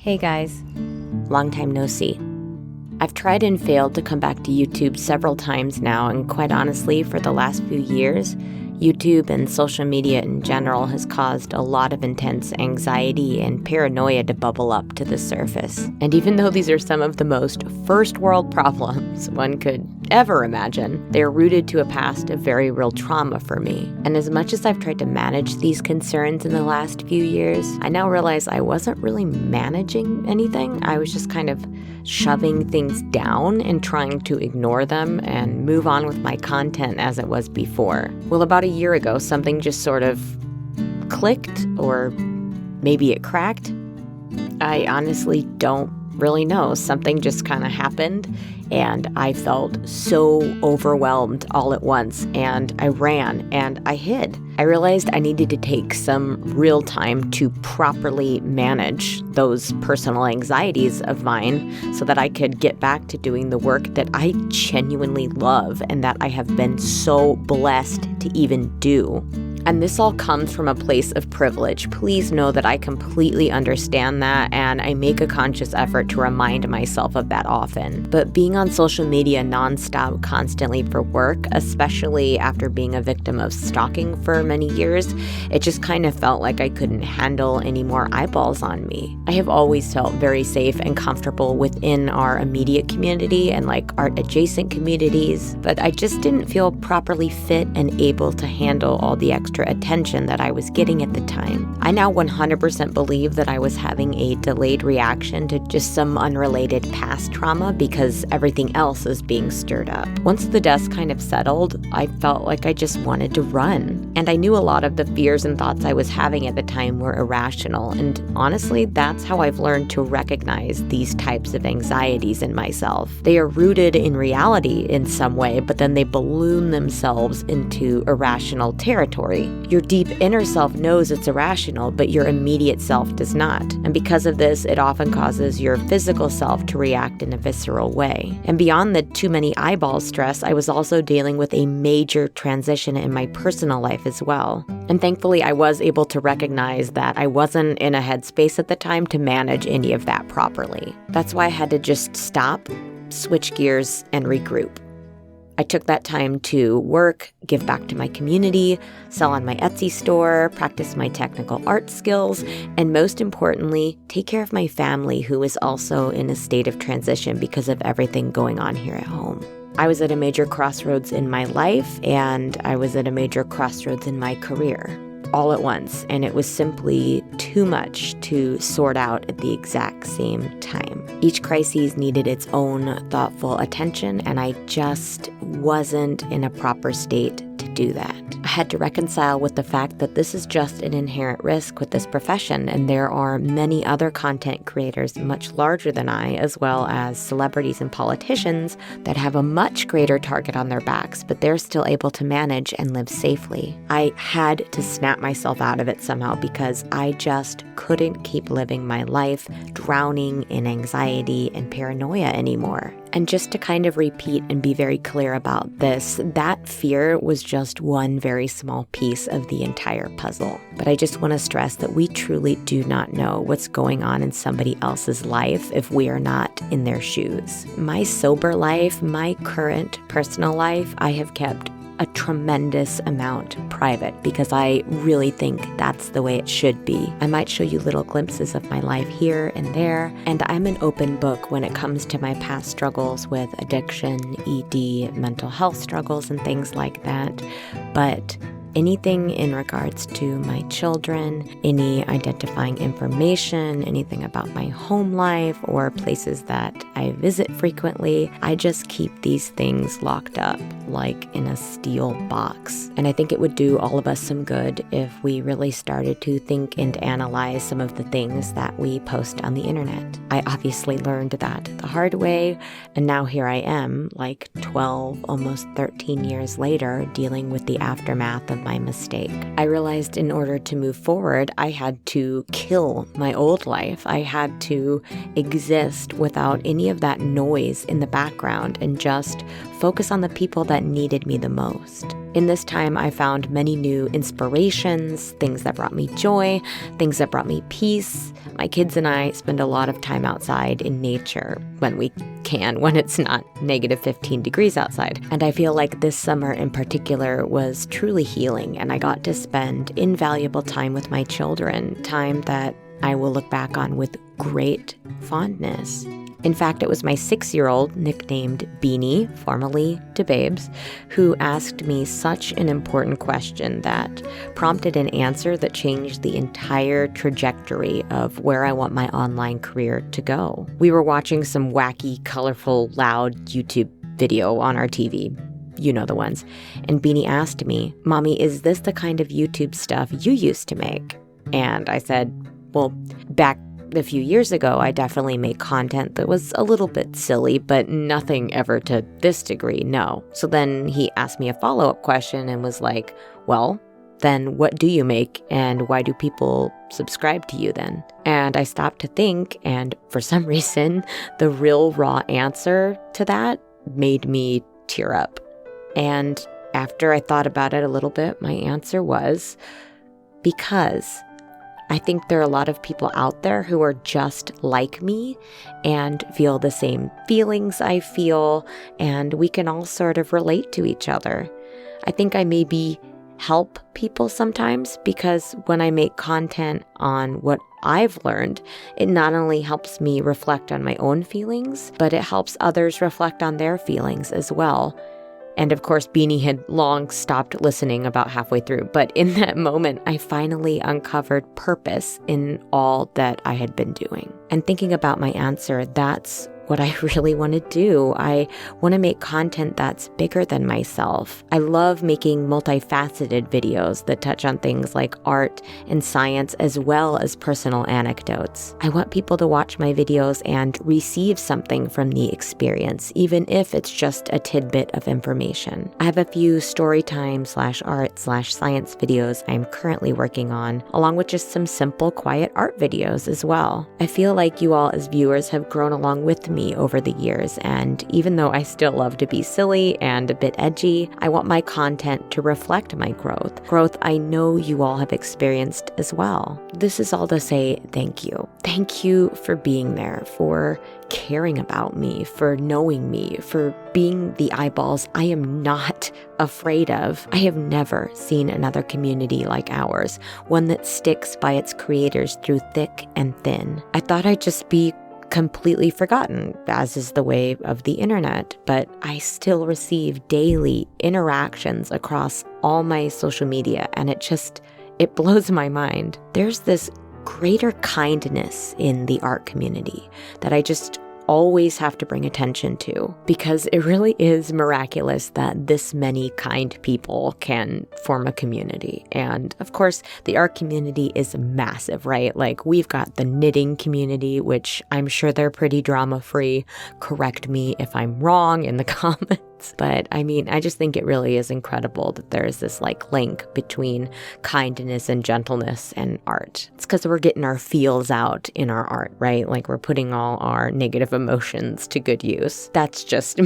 Hey guys, long time no see. I've tried and failed to come back to YouTube several times now, and quite honestly, for the last few years, YouTube and social media in general has caused a lot of intense anxiety and paranoia to bubble up to the surface. And even though these are some of the most first world problems one could ever imagine, they are rooted to a past of very real trauma for me. And as much as I've tried to manage these concerns in the last few years, I now realize I wasn't really managing anything. I was just kind of shoving things down and trying to ignore them and move on with my content as it was before. Well, about a year ago, something just sort of clicked, or maybe it cracked. I honestly don't really know. Something just kind of happened, and I felt so overwhelmed all at once, and I ran and I hid. I realized I needed to take some real time to properly manage those personal anxieties of mine so that I could get back to doing the work that I genuinely love and that I have been so blessed to even do. And this all comes from a place of privilege. Please know that I completely understand that, and I make a conscious effort to remind myself of that often. But being on social media nonstop constantly for work, especially after being a victim of stalking for many years, it just kind of felt like I couldn't handle any more eyeballs on me. I have always felt very safe and comfortable within our immediate community and like art adjacent communities, but I just didn't feel properly fit and able to handle all the extra attention that I was getting at the time. I now 100% believe that I was having a delayed reaction to just some unrelated past trauma because everything else is being stirred up. Once the dust kind of settled, I felt like I just wanted to run. And I knew a lot of the fears and thoughts I was having at the time were irrational. And honestly, that's how I've learned to recognize these types of anxieties in myself. They are rooted in reality in some way, but then they balloon themselves into irrational territory. Your deep inner self knows it's irrational, but your immediate self does not. And because of this, it often causes your physical self to react in a visceral way. And beyond the too many eyeballs stress, I was also dealing with a major transition in my personal life as well. And thankfully, I was able to recognize that I wasn't in a headspace at the time to manage any of that properly. That's why I had to just stop, switch gears, and regroup. I took that time to work, give back to my community, sell on my Etsy store, practice my technical art skills, and most importantly, take care of my family, who is also in a state of transition because of everything going on here at home. I was at a major crossroads in my life, and I was at a major crossroads in my career, all at once, and it was simply too much to sort out at the exact same time. Each crisis needed its own thoughtful attention, and I just wasn't in a proper state to do that. I had to reconcile with the fact that this is just an inherent risk with this profession, and there are many other content creators much larger than I, as well as celebrities and politicians that have a much greater target on their backs, but they're still able to manage and live safely. I had to snap myself out of it somehow because I just couldn't keep living my life drowning in anxiety and paranoia anymore. And just to kind of repeat and be very clear about this, that fear was just one very small piece of the entire puzzle. But I just want to stress that we truly do not know what's going on in somebody else's life if we are not in their shoes. My sober life, my current personal life, I have kept a tremendous amount private because I really think that's the way it should be. I might show you little glimpses of my life here and there, and I'm an open book when it comes to my past struggles with addiction, ED, mental health struggles, and things like that. But anything in regards to my children, any identifying information, anything about my home life or places that I visit frequently, I just keep these things locked up like in a steel box. And I think it would do all of us some good if we really started to think and analyze some of the things that we post on the internet. I obviously learned that the hard way, and now here I am, like 12, almost 13 years later, dealing with the aftermath of my mistake. I realized in order to move forward, I had to kill my old life. I had to exist without any of that noise in the background and just focus on the people that needed me the most. In this time, I found many new inspirations, things that brought me joy, things that brought me peace. My kids and I spend a lot of time outside in nature when we can, when it's not negative 15 degrees outside. And I feel like this summer in particular was truly healing, and I got to spend invaluable time with my children, time that I will look back on with great fondness. In fact, it was my 6-year-old, nicknamed Beanie, formerly to Babes, who asked me such an important question that prompted an answer that changed the entire trajectory of where I want my online career to go. We were watching some wacky, colorful, loud YouTube video on our TV. You know the ones. And Beanie asked me, "Mommy, is this the kind of YouTube stuff you used to make?" And I said, well, back a few years ago, I definitely made content that was a little bit silly, but nothing ever to this degree, no. So then he asked me a follow-up question and was like, well, then what do you make and why do people subscribe to you then? And I stopped to think, and for some reason, the real raw answer to that made me tear up. And after I thought about it a little bit, my answer was because I think there are a lot of people out there who are just like me and feel the same feelings I feel, and we can all sort of relate to each other. I think I maybe help people sometimes because when I make content on what I've learned, it not only helps me reflect on my own feelings, but it helps others reflect on their feelings as well. And of course, Beanie had long stopped listening about halfway through. But in that moment, I finally uncovered purpose in all that I had been doing. And thinking about my answer, that's what I really want to do. I want to make content that's bigger than myself. I love making multifaceted videos that touch on things like art and science as well as personal anecdotes. I want people to watch my videos and receive something from the experience, even if it's just a tidbit of information. I have a few storytime/art/science videos I'm currently working on, along with just some simple, quiet art videos as well. I feel like you all as viewers have grown along with me over the years, and even though I still love to be silly and a bit edgy, I want my content to reflect my growth I know you all have experienced as well. This is all to say thank you. Thank you for being there, for caring about me, for knowing me, for being the eyeballs I am not afraid of. I have never seen another community like ours, one that sticks by its creators through thick and thin. I thought I'd just be completely forgotten, as is the way of the internet, but I still receive daily interactions across all my social media, and it blows my mind. There's this greater kindness in the art community that I just always have to bring attention to, because it really is miraculous that this many kind people can form a community. And of course, the art community is massive, right? Like, we've got the knitting community, which I'm sure they're pretty drama-free. Correct me if I'm wrong in the comments. But I mean, I just think it really is incredible that there's this link between kindness and gentleness and art. It's because we're getting our feels out in our art, right? Like, we're putting all our negative emotions to good use. That's just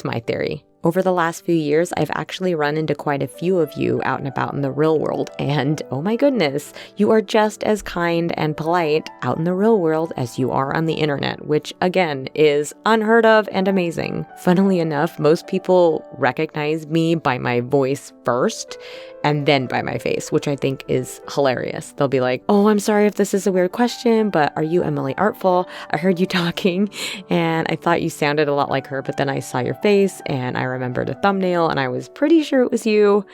my theory. Over the last few years, I've actually run into quite a few of you out and about in the real world, and oh my goodness, you are just as kind and polite out in the real world as you are on the internet, which again is unheard of and amazing. Funnily enough, most people recognize me by my voice first and then by my face, which I think is hilarious. They'll be like, "Oh, I'm sorry if this is a weird question, but are you Emily Artful? I heard you talking and I thought you sounded a lot like her, but then I saw your face and I remembered a thumbnail and I was pretty sure it was you."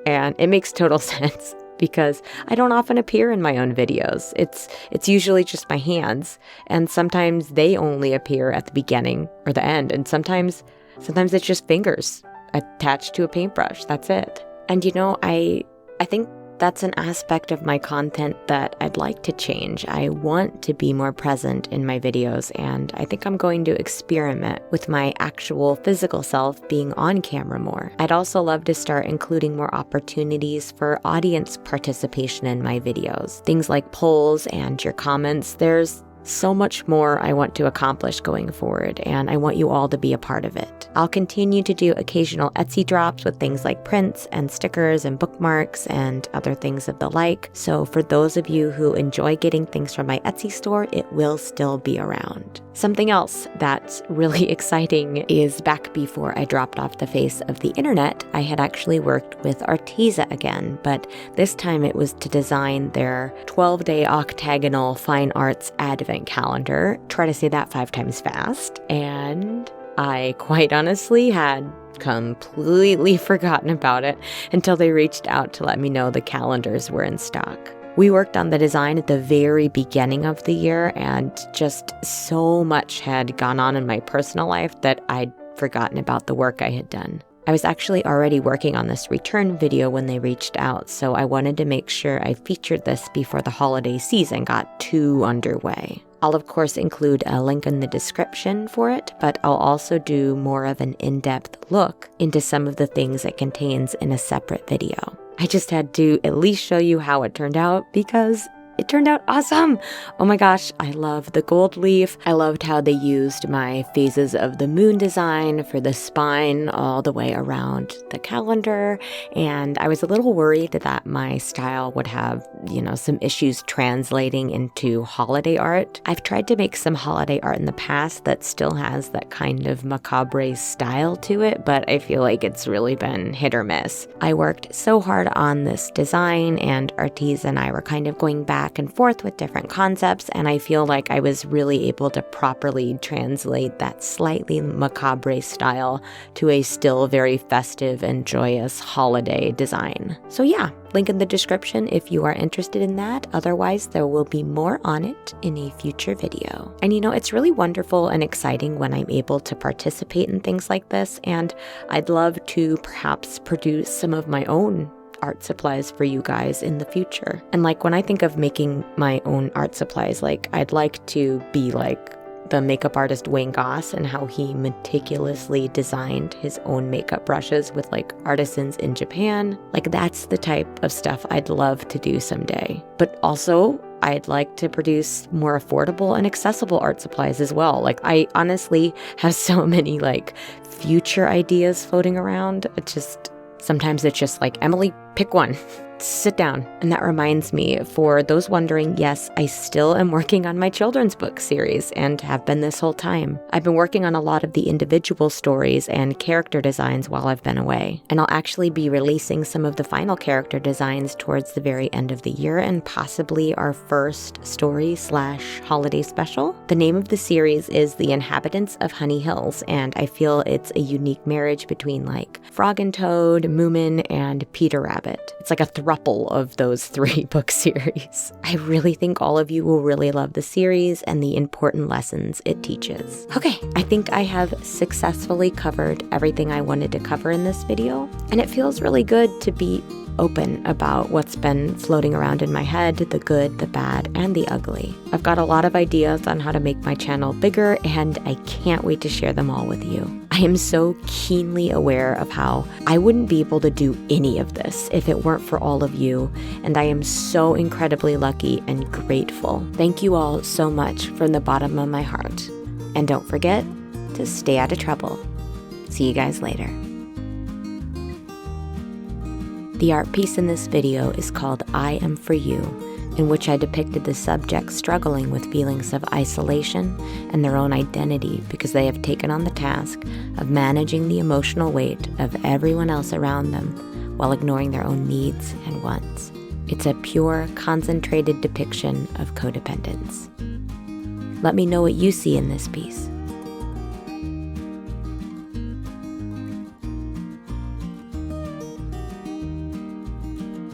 And it makes total sense because I don't often appear in my own videos. It's usually just my hands, and sometimes they only appear at the beginning or the end, and sometimes it's just fingers attached to a paintbrush. That's it. And I think that's an aspect of my content that I'd like to change. I want to be more present in my videos, and I think I'm going to experiment with my actual physical self being on camera more. I'd also love to start including more opportunities for audience participation in my videos. Things like polls and your comments. There's So much more I want to accomplish going forward, and I want you all to be a part of it. I'll continue to do occasional Etsy drops with things like prints and stickers and bookmarks and other things of the like. So for those of you who enjoy getting things from my Etsy store, it will still be around. Something else that's really exciting is back before I dropped off the face of the internet, I had actually worked with Arteza again, but this time it was to design their 12-day octagonal fine arts advent calendar. Try to say that 5 times fast. And I quite honestly had completely forgotten about it until they reached out to let me know the calendars were in stock. We worked on the design at the very beginning of the year, and just so much had gone on in my personal life that I'd forgotten about the work I had done. I was actually already working on this return video when they reached out, so I wanted to make sure I featured this before the holiday season got too underway. I'll of course include a link in the description for it, but I'll also do more of an in-depth look into some of the things it contains in a separate video. I just had to at least show you how it turned out because it turned out awesome. Oh my gosh, I love the gold leaf. I loved how they used my phases of the moon design for the spine all the way around the calendar. And I was a little worried that my style would have, some issues translating into holiday art. I've tried to make some holiday art in the past that still has that kind of macabre style to it, but I feel like it's really been hit or miss. I worked so hard on this design, and Arteza and I were kind of going back and forth with different concepts, and I feel like I was really able to properly translate that slightly macabre style to a still very festive and joyous holiday design. So yeah, link in the description if you are interested in that. Otherwise, there will be more on it in a future video. And it's really wonderful and exciting when I'm able to participate in things like this, and I'd love to perhaps produce some of my own art supplies for you guys in the future. And when I think of making my own art supplies, I'd like to be like the makeup artist Wayne Goss and how he meticulously designed his own makeup brushes with artisans in Japan. That's the type of stuff I'd love to do someday. But also, I'd like to produce more affordable and accessible art supplies as well. I honestly have so many future ideas floating around. Sometimes it's just Emily, pick one. Sit down. And that reminds me, for those wondering, yes, I still am working on my children's book series and have been this whole time. I've been working on a lot of the individual stories and character designs while I've been away. And I'll actually be releasing some of the final character designs towards the very end of the year and possibly our first story/holiday special. The name of the series is The Inhabitants of Honey Hills, and I feel it's a unique marriage between Frog and Toad, Moomin, and Peter Rabbit. It's like a throuple of those 3 book series. I really think all of you will really love the series and the important lessons it teaches. Okay, I think I have successfully covered everything I wanted to cover in this video, and it feels really good to be open about what's been floating around in my head, the good, the bad, and the ugly. I've got a lot of ideas on how to make my channel bigger, and I can't wait to share them all with you. I am so keenly aware of how I wouldn't be able to do any of this if it weren't for all of you, and I am so incredibly lucky and grateful. Thank you all so much from the bottom of my heart. And don't forget to stay out of trouble. See you guys later. The art piece in this video is called I Am For You, in which I depicted the subjects struggling with feelings of isolation and their own identity because they have taken on the task of managing the emotional weight of everyone else around them while ignoring their own needs and wants. It's a pure, concentrated depiction of codependence. Let me know what you see in this piece.